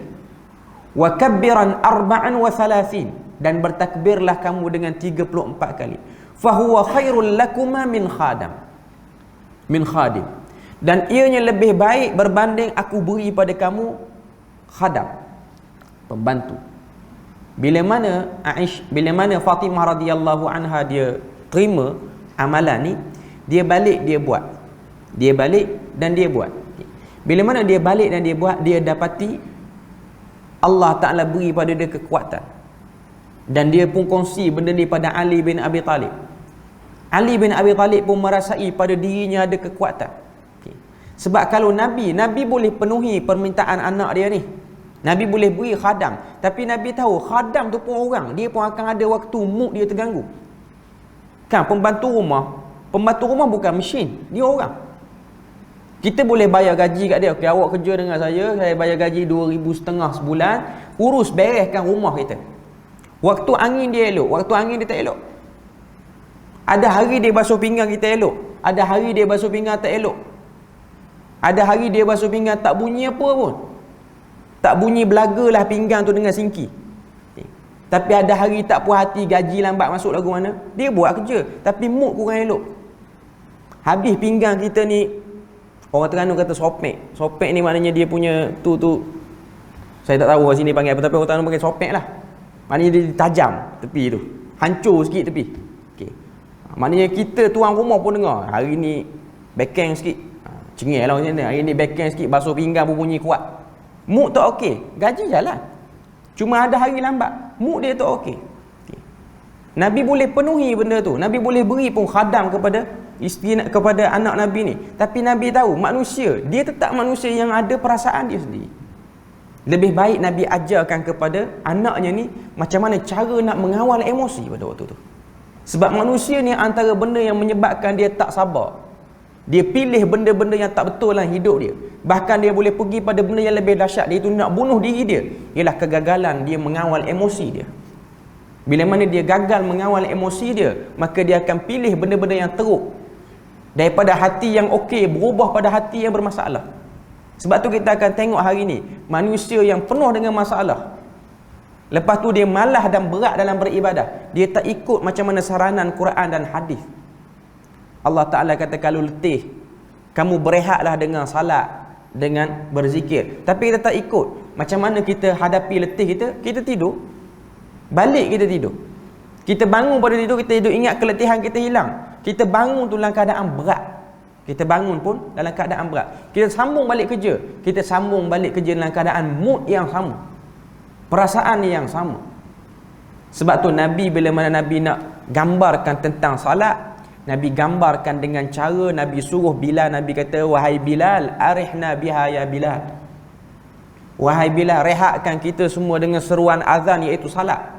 Wa kabbiran 34, dan bertakbirlah kamu dengan 34 kali. Fahuwa khairul lakuma min khadim, dan ianya lebih baik berbanding aku beri pada kamu khadam, pembantu. Bila mana Fatimah radhiyallahu anha dia terima amalan ni, dia balik dia buat. Dia balik dan dia buat. Bila mana dia balik dan dia buat, dia dapati Allah Ta'ala beri pada dia kekuatan. Dan dia pun kongsi benda ni pada Ali bin Abi Talib. Ali bin Abi Talib pun merasai pada dirinya ada kekuatan. Sebab kalau Nabi boleh penuhi permintaan anak dia ni. Nabi boleh beri khadam. Tapi Nabi tahu khadam tu pun orang. Dia pun akan ada waktu mood dia terganggu. Kan pembantu rumah bukan mesin, dia orang. Kita boleh bayar gaji kat dia. Okey, awak kerja dengan saya bayar gaji 2,500 sebulan, urus bereskan rumah kita. Waktu angin dia elok, waktu angin dia tak elok. Ada hari dia basuh pinggang kita elok, ada hari dia basuh pinggang tak elok. Ada hari dia basuh pinggang tak bunyi apa pun. Tak bunyi belagalah pinggang tu dengan singki. Tapi ada hari tak puas hati, gaji lambat masuk lagu mana, dia buat kerja tapi mood kurang elok. Habis pinggang kita ni, orang Terengganu kata sopek. Sopek ni maknanya dia punya tu saya tak tahu sini panggil apa, tapi orang Terengganu panggil sopek lah. Maknanya dia tajam tepi tu, hancur sikit tepi. Okey. Maknanya kita tuan rumah pun dengar, hari ni backhand sikit, cengih lah macam ni. Hari ni backhand sikit, basuh pinggang pun bunyi kuat. Mood tak okey, gaji jalan. Cuma ada hari lambat, mood dia tak okey. Nabi boleh penuhi benda tu. Nabi boleh beri pun khadam kepada isteri, kepada anak Nabi ni. Tapi Nabi tahu manusia, dia tetap manusia yang ada perasaan dia sendiri. Lebih baik Nabi ajarkan kepada anaknya ni macam mana cara nak mengawal emosi pada waktu tu. Sebab manusia ni antara benda yang menyebabkan dia tak sabar. Dia pilih benda-benda yang tak betul dalam hidup dia. Bahkan dia boleh pergi pada benda yang lebih dahsyat, iaitu nak bunuh diri dia. Ialah kegagalan dia mengawal emosi dia. Bila mana dia gagal mengawal emosi dia, maka dia akan pilih benda-benda yang teruk. Daripada hati yang okey, berubah pada hati yang bermasalah. Sebab tu kita akan tengok hari ni manusia yang penuh dengan masalah. Lepas tu dia malas dan berat dalam beribadah. Dia tak ikut macam mana saranan Quran dan hadis. Allah Ta'ala kata kalau letih, kamu berehatlah dengan salat, dengan berzikir. Tapi kita tak ikut. Macam mana kita hadapi letih kita? Kita tidur. Balik kita tidur. Kita bangun pada tidur, kita tidur, ingat keletihan kita hilang. Kita bangun tu dalam keadaan berat. Kita bangun pun dalam keadaan berat. Kita sambung balik kerja, kita sambung balik kerja dalam keadaan mood yang sama, perasaan yang sama. Sebab tu Nabi bila mana Nabi nak gambarkan tentang salat, Nabi gambarkan dengan cara Nabi suruh Bilal. Nabi kata, wahai Bilal, arihna biha ya Bilal. Wahai Bilal, rehatkan kita semua dengan seruan azan, iaitu salat.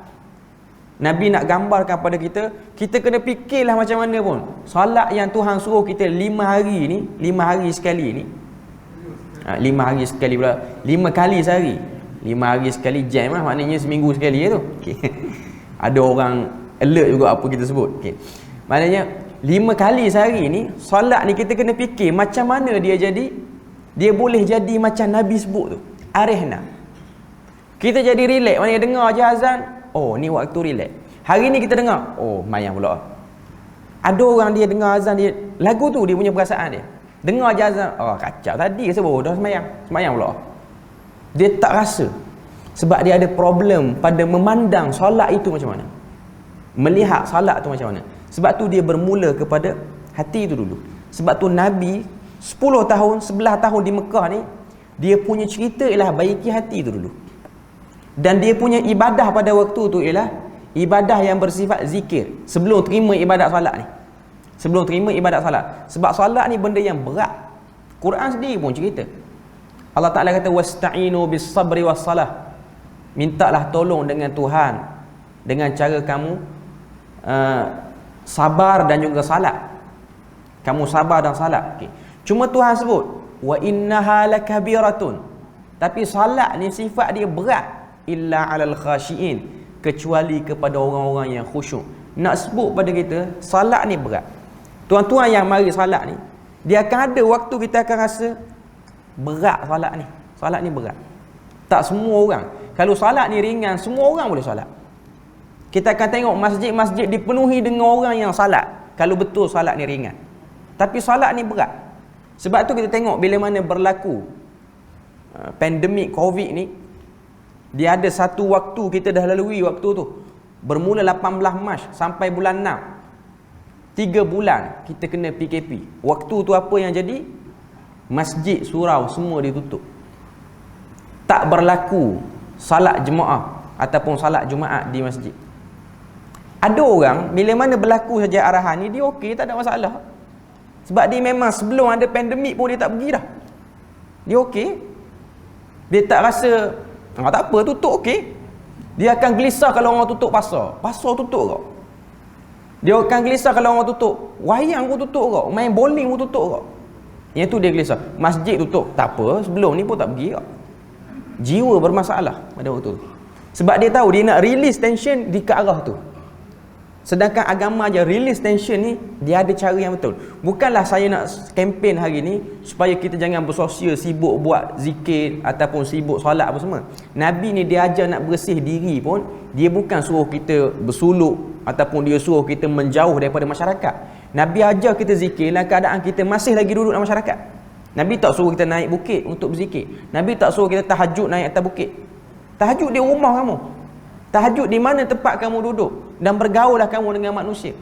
Nabi nak gambarkan pada kita, kita kena fikirlah macam mana pun salat yang Tuhan suruh kita 5 hari ni, 5 hari sekali ni, 5 hari sekali pula, 5 kali sehari, 5 hari sekali jam lah, maknanya seminggu sekali tu. Okay. Ada orang alert juga apa kita sebut. Okay. Maknanya 5 kali sehari ni salat ni kita kena fikir macam mana dia jadi, dia boleh jadi macam Nabi sebut tu, arihna. Kita jadi relax, maknanya dengar je azan, oh ni waktu relax. Hari ni kita dengar, oh mayang pula. Ada orang dia dengar azan, dia lagu tu dia punya perasaan dia. Dengar je azan, oh kacau tadi sebab dah semayang pula. Dia tak rasa. Sebab dia ada problem pada memandang solat itu macam mana, melihat solat tu macam mana. Sebab tu dia bermula kepada hati itu dulu. Sebab tu Nabi 10 tahun, 11 tahun di Mekah ni, dia punya cerita ialah baiki hati itu dulu. Dan dia punya ibadah pada waktu tu ialah ibadah yang bersifat zikir. Sebelum terima ibadat solat ni, sebelum terima ibadat solat. Sebab solat ni benda yang berat, Quran sendiri pun cerita. Allah Ta'ala kata wasta'inu bis sabri was salah. Mintalah tolong dengan Tuhan dengan cara kamu sabar dan juga salat. Kamu sabar dan salat. Okay. Cuma Tuhan sebut wa innaha lakabiratun. Tapi salat ni sifat dia berat illa 'alal khashiin, kecuali kepada orang-orang yang khusyuk. Nak sebut pada kita salat ni berat. Tuan-tuan yang mari salat ni, dia akan ada waktu kita akan rasa berat salat ni. Salat ni berat. Tak semua orang. Kalau salat ni ringan, semua orang boleh salat. Kita akan tengok masjid-masjid dipenuhi dengan orang yang salat, kalau betul salat ni ringan. Tapi salat ni berat. Sebab tu kita tengok bila mana berlaku pandemik Covid ni, dia ada satu waktu kita dah lalui waktu tu. Bermula 18 Mac sampai bulan 6. 3 bulan kita kena PKP. Waktu tu apa yang jadi? Masjid, surau semua ditutup. Tak berlaku salat jemaah ataupun salat Jumaat di masjid. Ada orang bila mana berlaku saja arahan ni, dia okey, tak ada masalah. Sebab dia memang sebelum ada pandemik pun dia tak pergi dah. Dia okey. Dia tak rasa tak apa, tutup okey. Dia akan gelisah kalau orang tutup pasar. Pasar tutup kau. Dia akan gelisah kalau orang tutup wayang pun tutup kau, main bowling pun tutup kau. Yang tu dia gelisah. Masjid tutup, tak apa, sebelum ni pun tak pergi kau. Jiwa bermasalah pada waktu tu. Sebab dia tahu dia nak release tension di ke arah tu. Sedangkan agama aja release tension ni, dia ada cara yang betul. Bukanlah saya nak kempen hari ni supaya kita jangan bersosial, sibuk buat zikir ataupun sibuk solat apa semua. Nabi ni dia ajar nak bersih diri pun, dia bukan suruh kita bersuluk ataupun dia suruh kita menjauh daripada masyarakat. Nabi ajar kita zikir dalam keadaan kita masih lagi duduk dalam masyarakat. Nabi tak suruh kita naik bukit untuk berzikir. Nabi tak suruh kita tahajud naik atas bukit. Tahajud di rumah kamu. Tahajud di mana tempat kamu duduk, dan bergaullah kamu dengan manusia.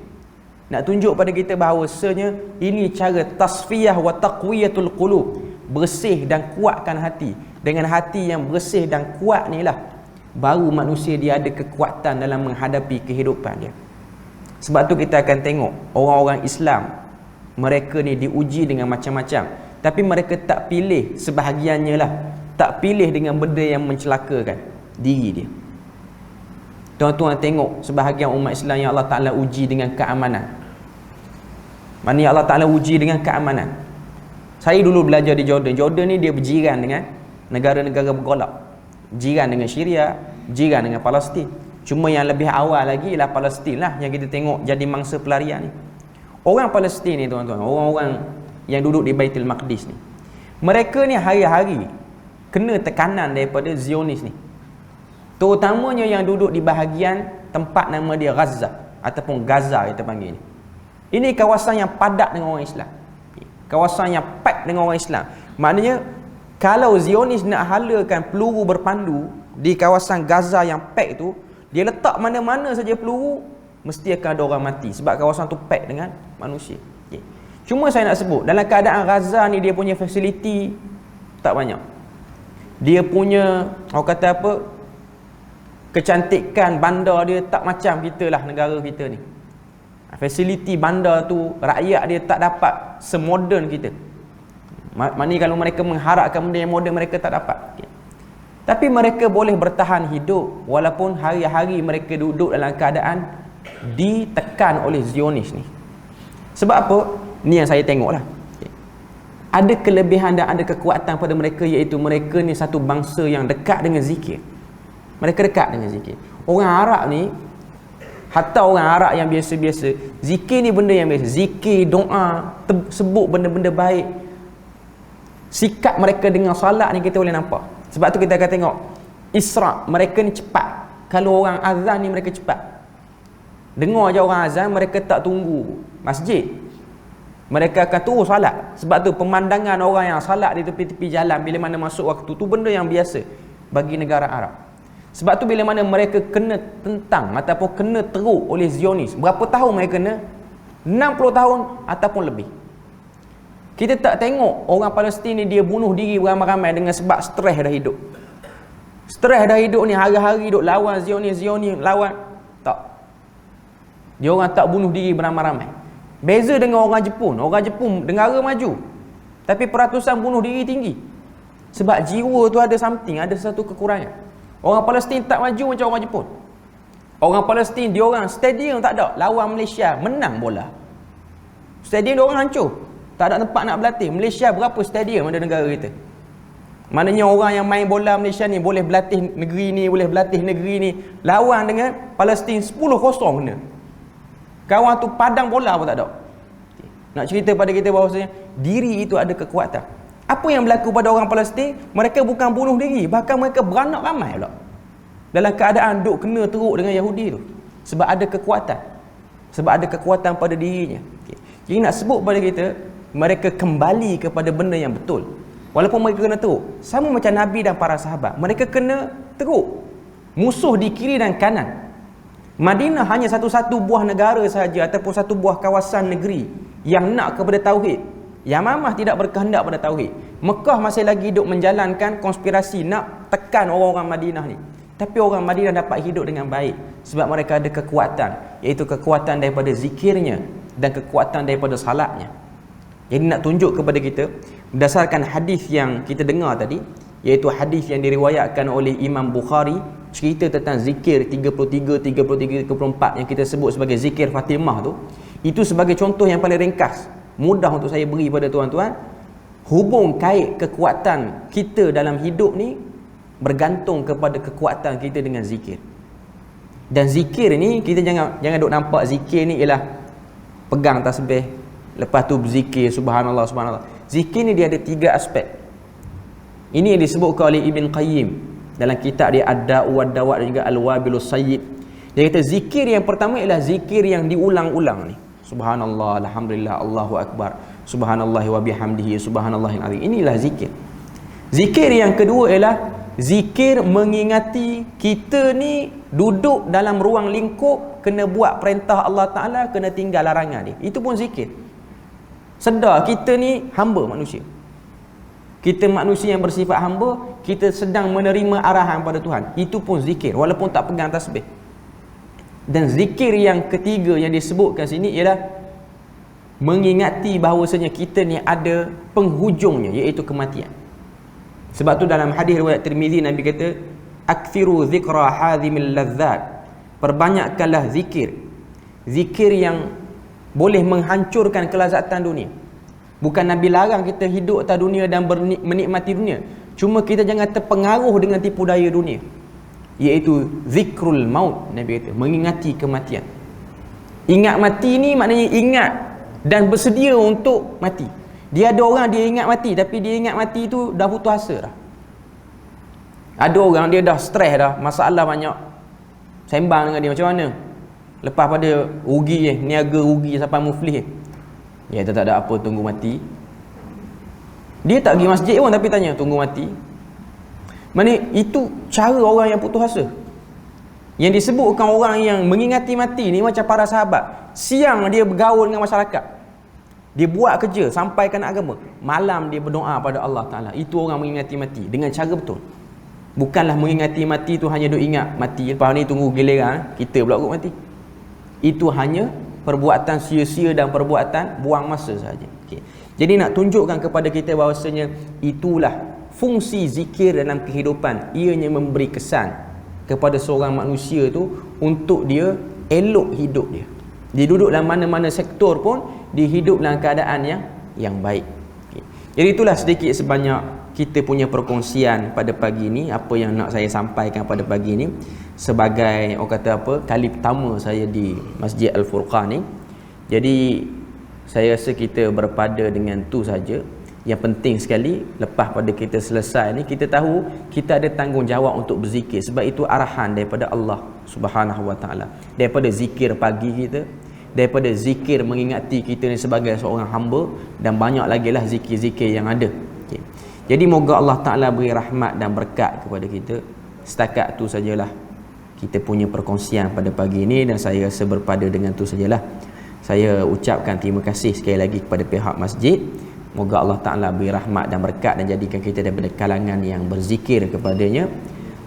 Nak tunjuk pada kita bahawasanya ini cara tasfiyah wa taqwiyatul qulub, bersih dan kuatkan hati. Dengan hati yang bersih dan kuat ni lah baru manusia dia ada kekuatan dalam menghadapi kehidupan dia. Sebab tu kita akan tengok orang-orang Islam, mereka ni diuji dengan macam-macam, tapi mereka tak pilih sebahagiannya lah, tak pilih dengan benda yang mencelakakan diri dia. Tuan-tuan tengok sebahagian umat Islam yang Allah Ta'ala uji dengan keamanan. Mana Allah Ta'ala uji dengan keamanan. Saya dulu belajar di Jordan. Jordan ni dia berjiran dengan negara-negara bergolak. Jiran dengan Syria, jiran dengan Palestin. Cuma yang lebih awal lagi ialah Palestin lah yang kita tengok jadi mangsa pelarian ni. Orang Palestin ni tuan-tuan, orang-orang yang duduk di Baitul Maqdis ni, mereka ni hari-hari kena tekanan daripada Zionis ni. Terutamanya yang duduk di bahagian tempat nama dia Gaza ataupun Gaza kita panggil ni. Ini kawasan yang padat dengan orang Islam. Kawasan yang pack dengan orang Islam. Maknanya kalau Zionis nak halakan peluru berpandu di kawasan Gaza yang pack tu, dia letak mana-mana saja peluru, mesti akan ada orang mati sebab kawasan tu pack dengan manusia. Cuma saya nak sebut, dalam keadaan Gaza ni dia punya fasiliti tak banyak. Dia punya, orang kata apa, kecantikan bandar dia tak macam kita lah, negara kita ni. Fasiliti bandar tu, rakyat dia tak dapat semoden kita. Maknanya kalau mereka mengharapkan benda yang moden, mereka tak dapat. Tapi mereka boleh bertahan hidup walaupun hari-hari mereka duduk dalam keadaan ditekan oleh Zionis ni. Sebab apa? Ni yang saya tengok lah. Ada kelebihan dan ada kekuatan pada mereka, iaitu mereka ni satu bangsa yang dekat dengan zikir. Mereka dekat dengan zikir. Orang Arab ni, hatta orang Arab yang biasa-biasa, zikir ni benda yang biasa. Zikir, doa, sebut benda-benda baik. Sikap mereka dengan salat ni kita boleh nampak. Sebab tu kita akan tengok Isra, mereka ni cepat. Kalau orang azan ni mereka cepat. Dengar je orang azan, mereka tak tunggu masjid, mereka akan terus salat. Sebab tu pemandangan orang yang salat di tepi-tepi jalan bila mana masuk waktu tu benda yang biasa bagi negara Arab. Sebab tu bila mana mereka kena tentang ataupun kena teruk oleh Zionis, berapa tahun mereka kena? 60 tahun ataupun lebih. Kita tak tengok orang Palestin ni dia bunuh diri beramai-ramai dengan sebab stres dah hidup. Stres dah hidup ni, hari-hari duk lawan Zionis lawan. Tak. Dia orang tak bunuh diri beramai-ramai. Beza dengan orang Jepun. Orang Jepun negara maju, Tapi peratusan bunuh diri tinggi. Sebab jiwa tu ada something, ada satu kekurangan. Orang Palestin tak maju macam orang Jepun. Orang Palestin, dia orang stadium tak ada, lawan Malaysia menang bola. Stadium dia orang hancur, tak ada tempat nak berlatih. Malaysia berapa stadium ada negara kita? Maknanya orang yang main bola Malaysia ni boleh berlatih negeri ni, boleh berlatih negeri ni, lawan dengan Palestin 10-0 kena. Kawan tu padang bola pun tak ada. Nak cerita pada kita bahawasanya diri itu ada kekuatan. Apa yang berlaku pada orang Palestin? Mereka bukan bunuh diri, bahkan mereka beranak ramai pula dalam keadaan duk kena teruk dengan Yahudi tu. Sebab ada kekuatan. Sebab ada kekuatan pada dirinya. Jadi nak sebut pada kita, mereka kembali kepada benda yang betul. Walaupun mereka kena teruk. Sama macam Nabi dan para sahabat, mereka kena teruk. Musuh di kiri dan kanan. Madinah hanya satu-satu buah negara sahaja, ataupun satu buah kawasan negeri yang nak kepada tauhid. Yamamah tidak berkehendak pada tauhid. Mekah masih lagi duk menjalankan konspirasi nak tekan orang-orang Madinah ni. Tapi orang Madinah dapat hidup dengan baik sebab mereka ada kekuatan, iaitu kekuatan daripada zikirnya dan kekuatan daripada salatnya. Jadi nak tunjuk kepada kita berdasarkan hadis yang kita dengar tadi, iaitu hadis yang diriwayatkan oleh Imam Bukhari, cerita tentang zikir 33, 34 yang kita sebut sebagai zikir Fatimah tu. Itu sebagai contoh yang paling ringkas, mudah untuk saya beri pada tuan-tuan. Hubung kait kekuatan kita dalam hidup ni bergantung kepada kekuatan kita dengan zikir. Dan zikir ni, kita jangan duk nampak zikir ni ialah pegang tasbih, lepas tu berzikir subhanallah subhanallah. Zikir ni dia ada 3 aspek. Ini yang disebutkan oleh Ibn Qayyim dalam kitab dia Ad-Da'u wad-Dawa' dan juga Al-Wabilus Sayyib. Dia kata zikir yang pertama ialah zikir yang diulang-ulang ni. Subhanallah, alhamdulillah, Allahu akbar, subhanallah wa bihamdihi, subhanallahil azim. Inilah zikir. Zikir yang kedua ialah zikir mengingati kita ni duduk dalam ruang lingkup, kena buat perintah Allah Ta'ala, kena tinggal larangan dia. Itu pun zikir. Sedar kita ni hamba manusia. Kita manusia yang bersifat hamba, kita sedang menerima arahan pada Tuhan. Itu pun zikir, walaupun tak pegang tasbih. Dan zikir yang ketiga yang disebutkan sini ialah mengingati bahawasanya kita ni ada penghujungnya, iaitu kematian. Sebab tu dalam hadis riwayat Tirmizi, Nabi kata, akthiru zikra hadhimil ladzat, perbanyakkanlah zikir, zikir yang boleh menghancurkan kelazatan dunia. Bukan Nabi larang kita hidup atas dunia dan menikmati dunia, cuma kita jangan terpengaruh dengan tipu daya dunia, iaitu zikrul maut. Nabi kata mengingati kematian. Ingat mati ni maknanya ingat dan bersedia untuk mati. Dia ada orang dia ingat mati, tapi dia ingat mati tu dah putus asa dah. Ada orang dia dah stres dah, masalah banyak, sembang dengan dia macam mana, lepas pada rugi niaga rugi sampai muflis. Ya, tak ada apa, tunggu mati. Dia tak pergi masjid pun tapi tanya tunggu mati. Maksudnya itu cara orang yang putus asa. Yang disebutkan orang yang mengingati mati ni macam para sahabat. Siang dia bergaul dengan masyarakat, dia buat kerja, sampaikan agama. Malam dia berdoa pada Allah Ta'ala. Itu orang mengingati mati dengan cara betul. Bukanlah mengingati mati tu hanya duk ingat mati, lepas ni tunggu giliran kita pula kot mati. Itu hanya perbuatan sia-sia dan perbuatan buang masa sahaja. Okay. Jadi nak tunjukkan kepada kita bahawasanya itulah fungsi zikir dalam kehidupan. Ianya memberi kesan kepada seorang manusia tu untuk dia elok hidup dia. Dia duduk dalam mana-mana sektor pun, dia hidup dalam keadaan yang baik. Okay. Jadi itulah sedikit sebanyak kita punya perkongsian pada pagi ni. Apa yang nak saya sampaikan pada pagi ni sebagai orang kata apa, kali pertama saya di Masjid Al-Furqan ni. Jadi saya rasa kita berpada dengan tu saja. Yang penting sekali, lepas pada kita selesai ni, kita tahu kita ada tanggungjawab untuk berzikir. Sebab itu arahan daripada Allah Subhanahu Wa Ta'ala. Daripada zikir pagi kita, daripada zikir mengingati kita ni sebagai seorang hamba, dan banyak lagi lah zikir-zikir yang ada. Okay. Jadi moga Allah Ta'ala beri rahmat dan berkat kepada kita. Setakat tu sajalah kita punya perkongsian pada pagi ini, dan saya rasa berpada dengan tu sajalah. Saya ucapkan terima kasih sekali lagi kepada pihak masjid. Moga Allah Ta'ala beri rahmat dan berkat dan jadikan kita daripada kalangan yang berzikir kepadanya.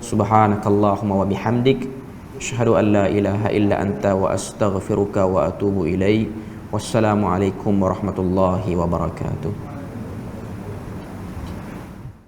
Subhanakallahumma wa bihamdik, asyhadu an la ilaha illa anta wa astaghfiruka wa atubu ilaik. Wassalamualaikum warahmatullahi wabarakatuh.